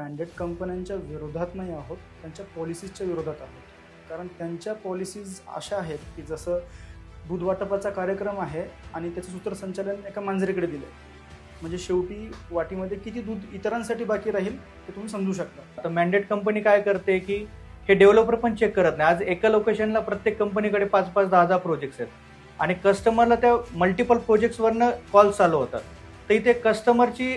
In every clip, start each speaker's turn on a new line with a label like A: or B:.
A: Mandate कंपन्यांच्या विरोधात नाही आहोत, त्यांच्या पॉलिसीजच्या विरोधात आहोत. कारण त्यांच्या पॉलिसीज अशा आहेत की जसं दूध वाटपाचा कार्यक्रम आहे आणि त्याचं सूत्रसंचालन एका मांजरीकडे दिलं आहे. म्हणजे शेवटी वाटीमध्ये किती दूध इतरांसाठी बाकी राहील ते तुम्ही समजू शकता.
B: आता मॅन्डेट कंपनी काय करते की हे डेव्हलपर पण चेक करत नाही. आज एका लोकेशनला प्रत्येक कंपनीकडे 5-5, 10-10 प्रोजेक्ट्स आहेत आणि कस्टमरला त्या मल्टिपल प्रोजेक्ट्सवरनं कॉल चालू होतात. तर इथे कस्टमरची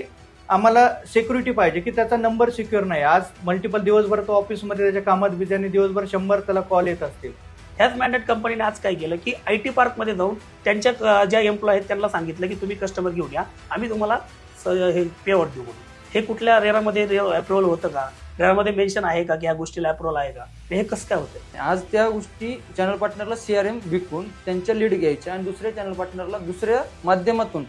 B: आम्हाला सिक्युरिटी पाहिजे की त्याचा नंबर सिक्युअर नाही. आज मल्टिपल दिवसभर तो ऑफिसमध्ये त्याच्या कामात बिझी आणि दिवसभर 100 त्याला कॉल येत असतील.
C: ह्याच मॅन्डेट कंपनीने आज काय केलं की IT पार्कमध्ये जाऊन त्यांच्या ज्या एम्प्लॉय आहेत त्यांना सांगितलं की तुम्ही कस्टमर घेऊन या, आम्ही तुम्हाला हे पेआउट देऊ म्हणून. हे कुठल्या रेरामध्ये अप्रुव्हल होतं का? रेरामध्ये मेन्शन आहे का की या गोष्टीला अप्रुव्हल आहे का? हे कसं काय होतं?
D: आज त्या गोष्टी चॅनल पार्टनरला CRM विकून त्यांच्या लीड घ्यायच्या आणि दुसऱ्या चॅनल पार्टनरला दुसऱ्या माध्यमातून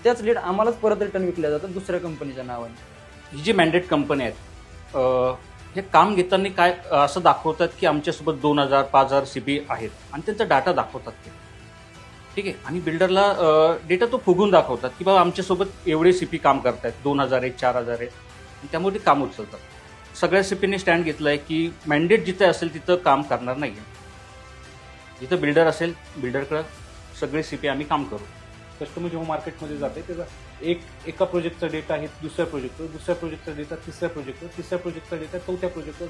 D: त्याच लीड आम्हालाच परत रिटर्न विकल्या जातात दुसऱ्या कंपनीच्या नावाने.
E: ही जी मॅन्डेट कंपनी आहेत हे काम घेताना काय असं दाखवतात की आमच्यासोबत 2000, 5000 CP आहेत आणि त्यांचा डाटा दाखवतात ते, ठीक आहे. आणि बिल्डरला डेटा तो फुगून दाखवतात की बाबा आमच्यासोबत एवढे CP काम करतायत, 2000 आहेत, 4000 आहेत, आणि त्यामुळे ते काम उचलतात. सगळ्या CPने स्टँड घेतला आहे की मॅन्डेट जिथे असेल तिथं काम करणार नाही आहे. जिथं बिल्डर असेल बिल्डरकडं सगळे CP आम्ही काम करू.
F: कस्टमर जेव्हा मार्केटमध्ये जाते तेव्हा एका प्रोजेक्टचा डेटा आहे दुसऱ्या प्रोजेक्टचा डेटा तिसऱ्या प्रोजेक्टचा डेटा चौथ्या प्रोजेक्टवर,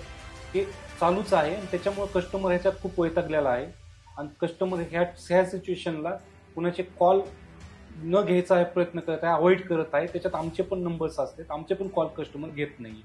F: हे चालूच आहे. आणि त्याच्यामुळे कस्टमर ह्याच्यात खूप वैतागलेला आहे आणि कस्टमर ह्या सिच्युएशनला कुणाचे कॉल न घ्यायचा प्रयत्न करत आहे, अवॉइड करत आहे. त्याच्यात आमचे पण नंबर्स असतात, आमचे पण कॉल कस्टमर घेत नाही.